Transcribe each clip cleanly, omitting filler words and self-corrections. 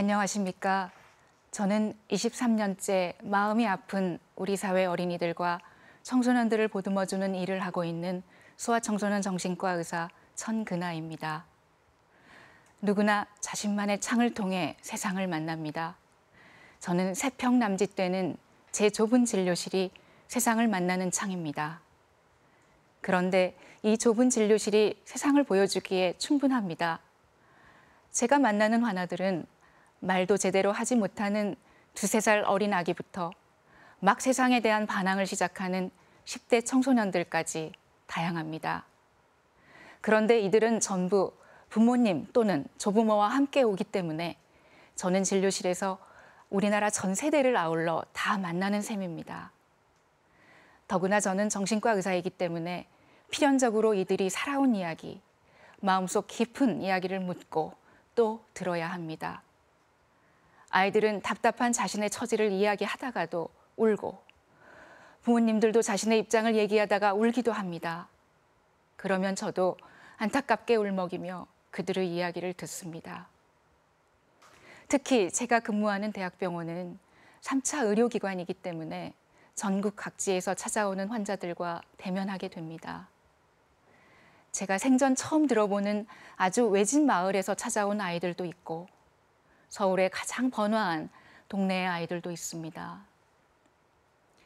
안녕하십니까. 저는 23년째 마음이 아픈 우리 사회 어린이들과 청소년들을 보듬어주는 일을 하고 있는 소아청소년 정신과 의사 천근아입니다. 누구나 자신만의 창을 통해 세상을 만납니다. 저는 세평 남짓되는 제 좁은 진료실이 세상을 만나는 창입니다. 그런데 이 좁은 진료실이 세상을 보여주기에 충분합니다. 제가 만나는 환자들은 말도 제대로 하지 못하는 2~3살 어린 아기부터 막 세상에 대한 반항을 시작하는 10대 청소년들까지 다양합니다. 그런데 이들은 전부 부모님 또는 조부모와 함께 오기 때문에 저는 진료실에서 우리나라 전 세대를 아울러 다 만나는 셈입니다. 더구나 저는 정신과 의사이기 때문에 필연적으로 이들이 살아온 이야기, 마음속 깊은 이야기를 묻고 또 들어야 합니다. 아이들은 답답한 자신의 처지를 이야기하다가도 울고, 부모님들도 자신의 입장을 얘기하다가 울기도 합니다. 그러면 저도 안타깝게 울먹이며 그들의 이야기를 듣습니다. 특히 제가 근무하는 대학병원은 3차 의료기관이기 때문에 전국 각지에서 찾아오는 환자들과 대면하게 됩니다. 제가 생전 처음 들어보는 아주 외진 마을에서 찾아온 아이들도 있고, 서울의 가장 번화한 동네의 아이들도 있습니다.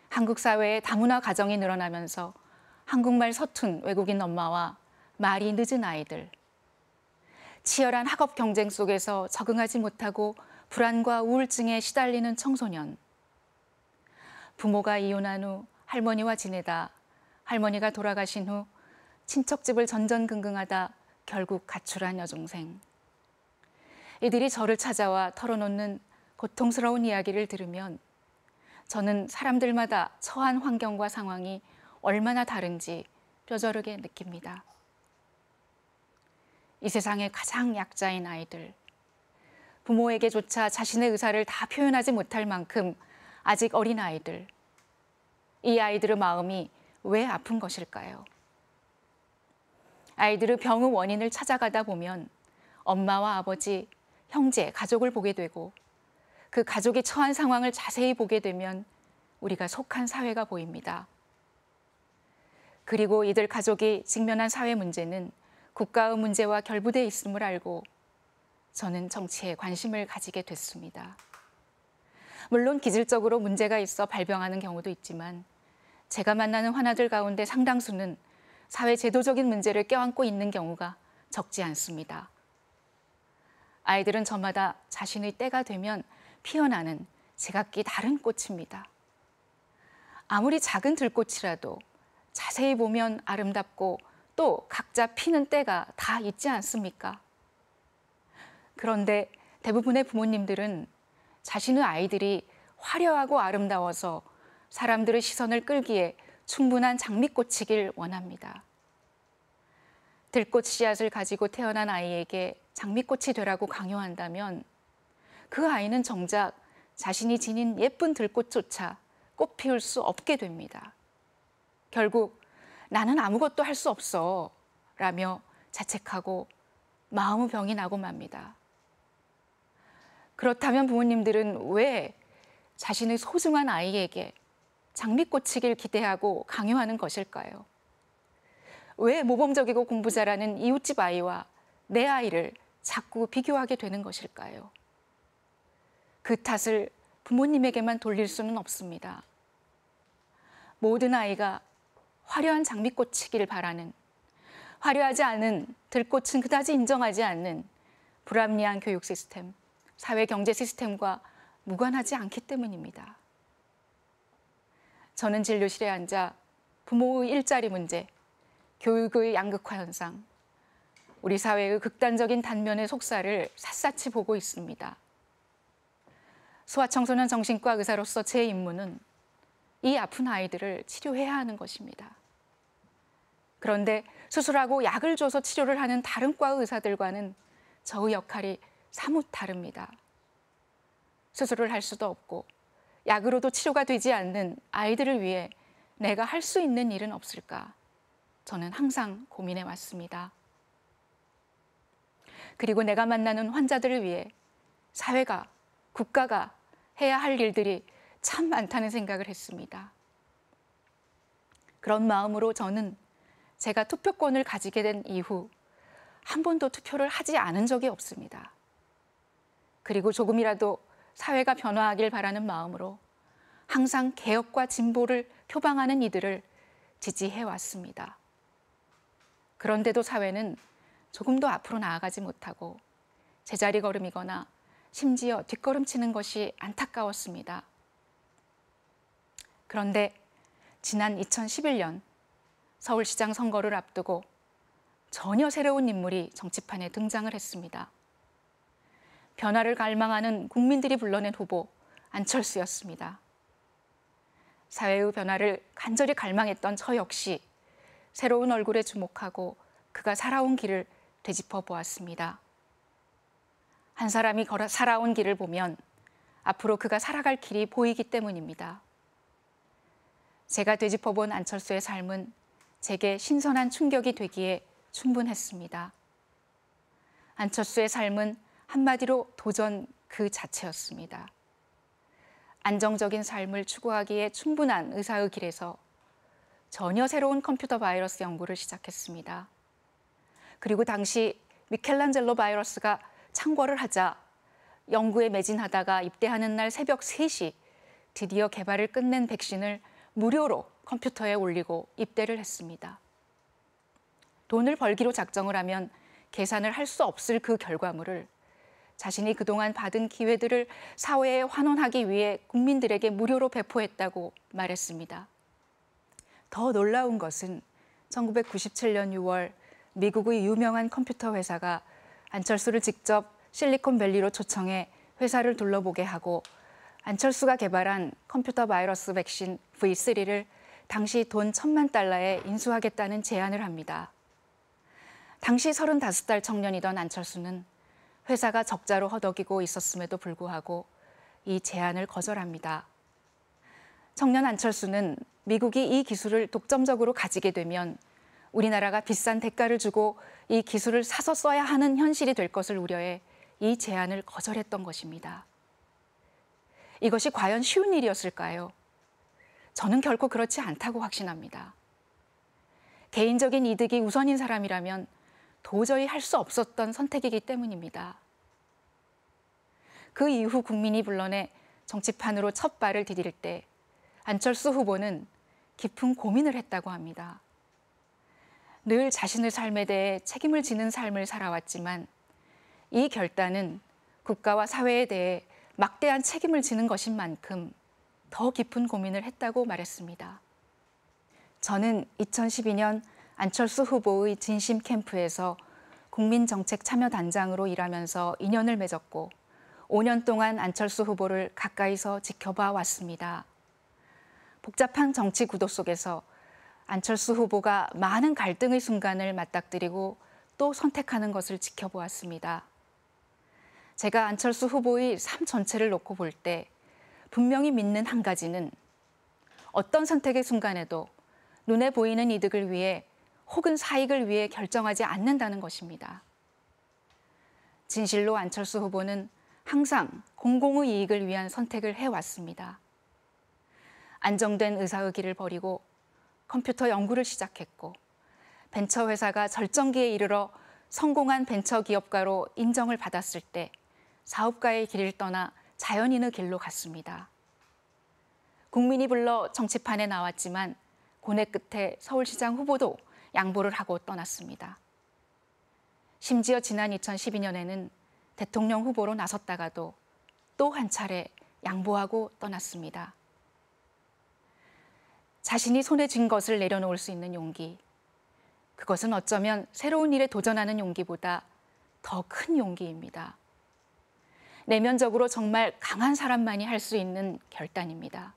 한국 사회에 다문화 가정이 늘어나면서 한국말 서툰 외국인 엄마와 말이 늦은 아이들, 치열한 학업 경쟁 속에서 적응하지 못하고 불안과 우울증에 시달리는 청소년, 부모가 이혼한 후 할머니와 지내다 할머니가 돌아가신 후 친척집을 전전긍긍하다 결국 가출한 여동생, 이들이 저를 찾아와 털어놓는 고통스러운 이야기를 들으면 저는 사람들마다 처한 환경과 상황이 얼마나 다른지 뼈저리게 느낍니다. 이 세상의 가장 약자인 아이들, 부모에게조차 자신의 의사를 다 표현하지 못할 만큼 아직 어린 아이들, 이 아이들의 마음이 왜 아픈 것일까요? 아이들의 병의 원인을 찾아가다 보면 엄마와 아버지, 형제, 가족을 보게 되고, 그 가족이 처한 상황을 자세히 보게 되면 우리가 속한 사회가 보입니다. 그리고 이들 가족이 직면한 사회 문제는 국가의 문제와 결부되어 있음을 알고 저는 정치에 관심을 가지게 됐습니다. 물론 기질적으로 문제가 있어 발병하는 경우도 있지만 제가 만나는 환자들 가운데 상당수는 사회 제도적인 문제를 껴안고 있는 경우가 적지 않습니다. 아이들은 저마다 자신의 때가 되면 피어나는 제각기 다른 꽃입니다. 아무리 작은 들꽃이라도 자세히 보면 아름답고 또 각자 피는 때가 다 있지 않습니까? 그런데 대부분의 부모님들은 자신의 아이들이 화려하고 아름다워서 사람들의 시선을 끌기에 충분한 장미꽃이길 원합니다. 들꽃 씨앗을 가지고 태어난 아이에게 장미꽃이 되라고 강요한다면 그 아이는 정작 자신이 지닌 예쁜 들꽃조차 꽃 피울 수 없게 됩니다. 결국 나는 아무것도 할 수 없어 라며 자책하고 마음의 병이 나고 맙니다. 그렇다면 부모님들은 왜 자신의 소중한 아이에게 장미꽃이길 기대하고 강요하는 것일까요? 왜 모범적이고 공부 잘하는 이웃집 아이와 내 아이를 자꾸 비교하게 되는 것일까요? 그 탓을 부모님에게만 돌릴 수는 없습니다. 모든 아이가 화려한 장미꽃이길 바라는, 화려하지 않은 들꽃은 그다지 인정하지 않는 불합리한 교육 시스템, 사회 경제 시스템과 무관하지 않기 때문입니다. 저는 진료실에 앉아 부모의 일자리 문제, 교육의 양극화 현상, 우리 사회의 극단적인 단면의 속살을 샅샅이 보고 있습니다. 소아청소년 정신과 의사로서 제 임무는 이 아픈 아이들을 치료해야 하는 것입니다. 그런데 수술하고 약을 줘서 치료를 하는 다른 과의 의사들과는 저의 역할이 사뭇 다릅니다. 수술을 할 수도 없고 약으로도 치료가 되지 않는 아이들을 위해 내가 할 수 있는 일은 없을까? 저는 항상 고민해 왔습니다. 그리고 내가 만나는 환자들을 위해 사회가, 국가가 해야 할 일들이 참 많다는 생각을 했습니다. 그런 마음으로 저는 제가 투표권을 가지게 된 이후 한 번도 투표를 하지 않은 적이 없습니다. 그리고 조금이라도 사회가 변화하길 바라는 마음으로 항상 개혁과 진보를 표방하는 이들을 지지해 왔습니다. 그런데도 사회는 조금도 앞으로 나아가지 못하고 제자리 걸음이거나 심지어 뒷걸음치는 것이 안타까웠습니다. 그런데 지난 2011년 서울시장 선거를 앞두고 전혀 새로운 인물이 정치판에 등장을 했습니다. 변화를 갈망하는 국민들이 불러낸 후보 안철수였습니다. 사회의 변화를 간절히 갈망했던 저 역시 새로운 얼굴에 주목하고 그가 살아온 길을 되짚어 보았습니다. 한 사람이 살아온 길을 보면 앞으로 그가 살아갈 길이 보이기 때문입니다. 제가 되짚어 본 안철수의 삶은 제게 신선한 충격이 되기에 충분했습니다. 안철수의 삶은 한마디로 도전 그 자체였습니다. 안정적인 삶을 추구하기에 충분한 의사의 길에서 전혀 새로운 컴퓨터 바이러스 연구를 시작했습니다. 그리고 당시 미켈란젤로 바이러스가 창궐을 하자 연구에 매진하다가 입대하는 날 새벽 3시 드디어 개발을 끝낸 백신을 무료로 컴퓨터에 올리고 입대를 했습니다. 돈을 벌기로 작정을 하면 계산을 할 수 없을 그 결과물을 자신이 그동안 받은 기회들을 사회에 환원하기 위해 국민들에게 무료로 배포했다고 말했습니다. 더 놀라운 것은 1997년 6월 미국의 유명한 컴퓨터 회사가 안철수를 직접 실리콘밸리로 초청해 회사를 둘러보게 하고 안철수가 개발한 컴퓨터 바이러스 백신 V3를 당시 돈 1,000만 달러에 인수하겠다는 제안을 합니다. 당시 35살 청년이던 안철수는 회사가 적자로 허덕이고 있었음에도 불구하고 이 제안을 거절합니다. 청년 안철수는 미국이 이 기술을 독점적으로 가지게 되면 우리나라가 비싼 대가를 주고 이 기술을 사서 써야 하는 현실이 될 것을 우려해 이 제안을 거절했던 것입니다. 이것이 과연 쉬운 일이었을까요? 저는 결코 그렇지 않다고 확신합니다. 개인적인 이득이 우선인 사람이라면 도저히 할 수 없었던 선택이기 때문입니다. 그 이후 국민이 불러내 정치판으로 첫 발을 디딜 때 안철수 후보는 깊은 고민을 했다고 합니다. 늘 자신의 삶에 대해 책임을 지는 삶을 살아왔지만 이 결단은 국가와 사회에 대해 막대한 책임을 지는 것인 만큼 더 깊은 고민을 했다고 말했습니다. 저는 2012년 안철수 후보의 진심 캠프에서 국민정책참여단장으로 일하면서 인연을 맺었고 5년 동안 안철수 후보를 가까이서 지켜봐 왔습니다. 복잡한 정치 구도 속에서 안철수 후보가 많은 갈등의 순간을 맞닥뜨리고 또 선택하는 것을 지켜보았습니다. 제가 안철수 후보의 삶 전체를 놓고 볼 때 분명히 믿는 한 가지는 어떤 선택의 순간에도 눈에 보이는 이득을 위해 혹은 사익을 위해 결정하지 않는다는 것입니다. 진실로 안철수 후보는 항상 공공의 이익을 위한 선택을 해왔습니다. 안정된 의사의 길을 버리고 컴퓨터 연구를 시작했고 벤처회사가 절정기에 이르러 성공한 벤처기업가로 인정을 받았을 때 사업가의 길을 떠나 자연인의 길로 갔습니다. 국민이 불러 정치판에 나왔지만 고뇌 끝에 서울시장 후보도 양보를 하고 떠났습니다. 심지어 지난 2012년에는 대통령 후보로 나섰다가도 또 한 차례 양보하고 떠났습니다. 자신이 손에 쥔 것을 내려놓을 수 있는 용기, 그것은 어쩌면 새로운 일에 도전하는 용기보다 더 큰 용기입니다. 내면적으로 정말 강한 사람만이 할 수 있는 결단입니다.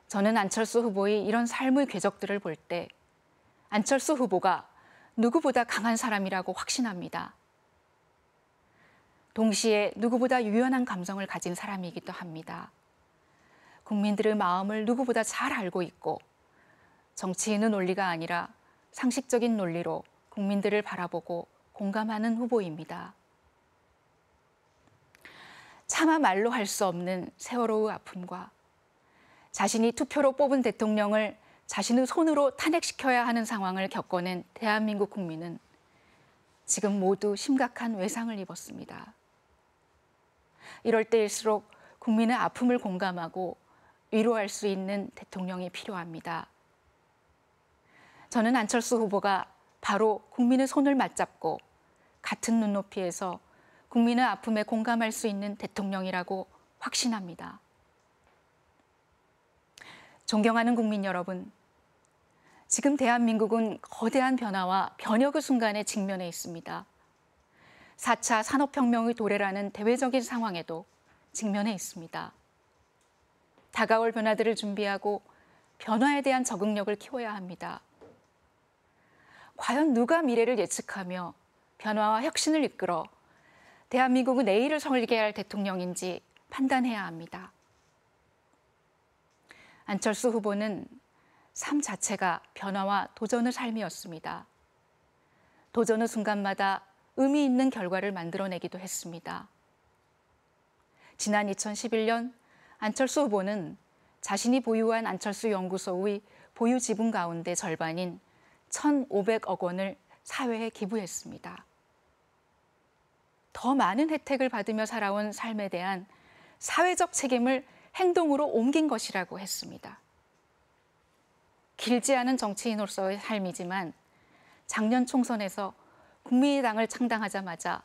저는 안철수 후보의 이런 삶의 궤적들을 볼 때 안철수 후보가 누구보다 강한 사람이라고 확신합니다. 동시에 누구보다 유연한 감성을 가진 사람이기도 합니다. 국민들의 마음을 누구보다 잘 알고 있고 정치인의 논리가 아니라 상식적인 논리로 국민들을 바라보고 공감하는 후보입니다. 차마 말로 할 수 없는 세월호의 아픔과 자신이 투표로 뽑은 대통령을 자신의 손으로 탄핵시켜야 하는 상황을 겪어낸 대한민국 국민은 지금 모두 심각한 외상을 입었습니다. 이럴 때일수록 국민의 아픔을 공감하고 위로할 수 있는 대통령이 필요합니다. 저는 안철수 후보가 바로 국민의 손을 맞잡고 같은 눈높이에서 국민의 아픔에 공감할 수 있는 대통령이라고 확신합니다. 존경하는 국민 여러분, 지금 대한민국은 거대한 변화와 변혁의 순간에 직면해 있습니다. 4차 산업혁명의 도래라는 대외적인 상황에도 직면해 있습니다. 다가올 변화들을 준비하고 변화에 대한 적응력을 키워야 합니다. 과연 누가 미래를 예측하며 변화와 혁신을 이끌어 대한민국의 내일을 설계해야 할 대통령인지 판단해야 합니다. 안철수 후보는 삶 자체가 변화와 도전의 삶이었습니다. 도전의 순간마다 의미 있는 결과를 만들어내기도 했습니다. 지난 2011년 안철수 후보는 자신이 보유한 안철수 연구소의 보유 지분 가운데 절반인 1,500억 원을 사회에 기부했습니다. 더 많은 혜택을 받으며 살아온 삶에 대한 사회적 책임을 행동으로 옮긴 것이라고 했습니다. 길지 않은 정치인으로서의 삶이지만 작년 총선에서 국민의당을 창당하자마자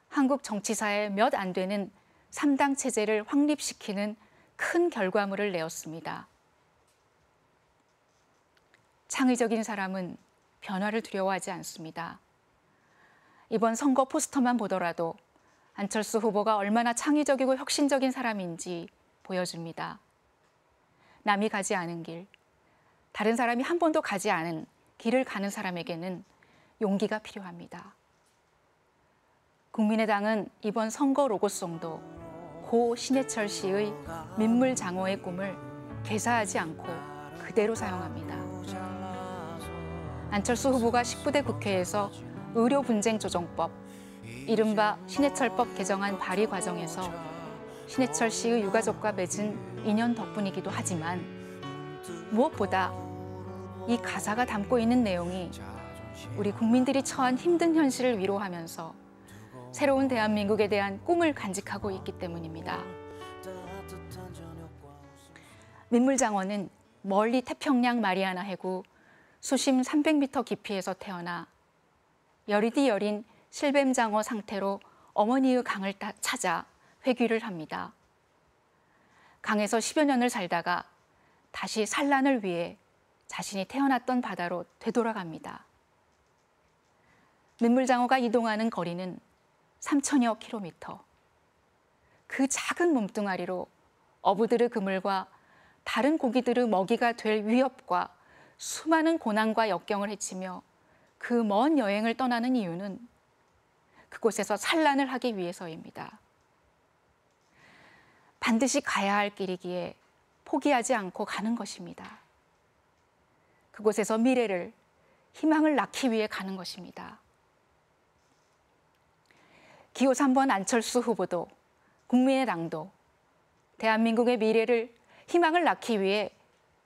한국 정치사에 몇 안 되는 3당 체제를 확립시키는 큰 결과물을 내었습니다. 창의적인 사람은 변화를 두려워하지 않습니다. 이번 선거 포스터만 보더라도 안철수 후보가 얼마나 창의적이고 혁신적인 사람인지 보여줍니다. 남이 가지 않은 길, 다른 사람이 한 번도 가지 않은 길을 가는 사람에게는 용기가 필요합니다. 국민의당은 이번 선거 로고송도 고 신해철 씨의 민물장어의 꿈을 개사하지 않고 그대로 사용합니다. 안철수 후보가 19대 국회에서 의료분쟁조정법, 이른바 신해철법 개정안 발의 과정에서 신해철 씨의 유가족과 맺은 인연 덕분이기도 하지만 무엇보다 이 가사가 담고 있는 내용이 우리 국민들이 처한 힘든 현실을 위로하면서 새로운 대한민국에 대한 꿈을 간직하고 있기 때문입니다. 민물장어는 멀리 태평양 마리아나 해구 수심 300m 깊이에서 태어나 여리디 여린 실뱀장어 상태로 어머니의 강을 찾아 회귀를 합니다. 강에서 10여 년을 살다가 다시 산란을 위해 자신이 태어났던 바다로 되돌아갑니다. 민물장어가 이동하는 거리는 3,000여 킬로미터. 그 작은 몸뚱아리로 어부들의 그물과 다른 고기들의 먹이가 될 위협과 수많은 고난과 역경을 헤치며 그 먼 여행을 떠나는 이유는 그곳에서 산란을 하기 위해서입니다. 반드시 가야 할 길이기에 포기하지 않고 가는 것입니다. 그곳에서 미래를, 희망을 낳기 위해 가는 것입니다. 기호 3번 안철수 후보도 국민의당도 대한민국의 미래를, 희망을 낳기 위해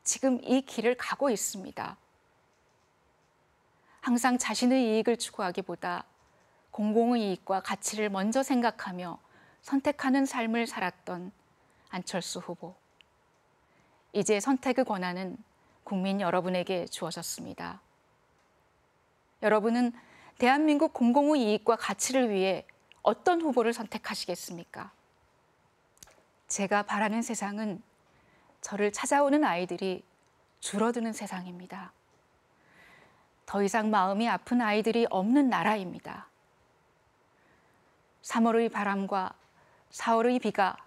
지금 이 길을 가고 있습니다. 항상 자신의 이익을 추구하기보다 공공의 이익과 가치를 먼저 생각하며 선택하는 삶을 살았던 안철수 후보. 이제 선택의 권한은 국민 여러분에게 주어졌습니다. 여러분은 대한민국 공공의 이익과 가치를 위해 어떤 후보를 선택하시겠습니까? 제가 바라는 세상은 저를 찾아오는 아이들이 줄어드는 세상입니다. 더 이상 마음이 아픈 아이들이 없는 나라입니다. 3월의 바람과 4월의 비가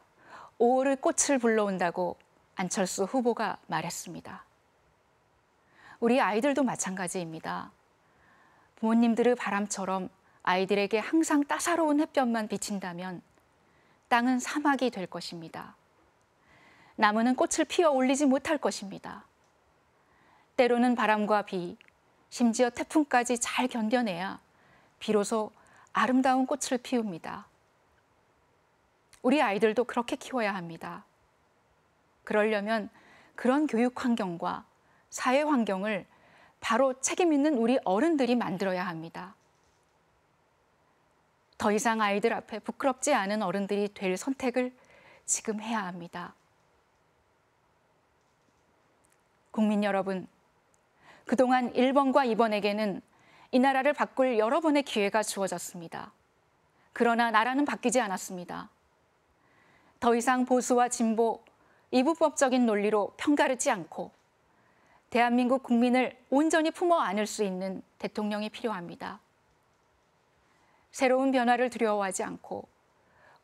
5월의 꽃을 불러온다고 안철수 후보가 말했습니다. 우리 아이들도 마찬가지입니다. 부모님들의 바람처럼 아이들에게 항상 따사로운 햇볕만 비친다면 땅은 사막이 될 것입니다. 나무는 꽃을 피워 올리지 못할 것입니다. 때로는 바람과 비, 심지어 태풍까지 잘 견뎌내야 비로소 아름다운 꽃을 피웁니다. 우리 아이들도 그렇게 키워야 합니다. 그러려면 그런 교육 환경과 사회 환경을 바로 책임 있는 우리 어른들이 만들어야 합니다. 더 이상 아이들 앞에 부끄럽지 않은 어른들이 될 선택을 지금 해야 합니다. 국민 여러분, 그동안 1번과 2번에게는 이 나라를 바꿀 여러 번의 기회가 주어졌습니다. 그러나 나라는 바뀌지 않았습니다. 더 이상 보수와 진보, 이분법적인 논리로 편가르지 않고 대한민국 국민을 온전히 품어 안을 수 있는 대통령이 필요합니다. 새로운 변화를 두려워하지 않고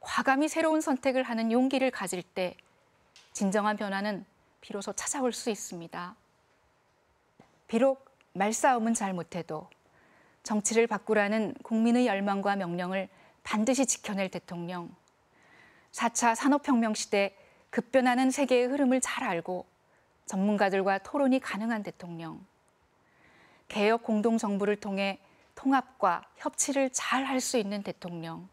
과감히 새로운 선택을 하는 용기를 가질 때 진정한 변화는 비로소 찾아올 수 있습니다. 비록 말싸움은 잘 못해도 정치를 바꾸라는 국민의 열망과 명령을 반드시 지켜낼 대통령, 4차 산업혁명 시대 급변하는 세계의 흐름을 잘 알고 전문가들과 토론이 가능한 대통령, 개혁 공동정부를 통해 통합과 협치를 잘 할 수 있는 대통령,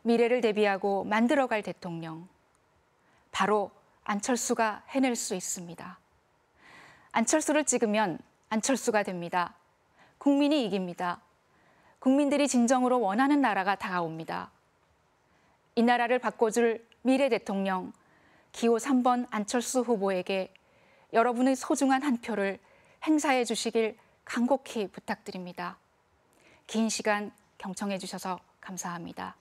미래를 대비하고 만들어갈 대통령, 바로 안철수가 해낼 수 있습니다. 안철수를 찍으면 안철수가 됩니다. 국민이 이깁니다. 국민들이 진정으로 원하는 나라가 다가옵니다. 이 나라를 바꿔줄 미래 대통령 기호 3번 안철수 후보에게 여러분의 소중한 한 표를 행사해 주시길 간곡히 부탁드립니다. 긴 시간 경청해 주셔서 감사합니다.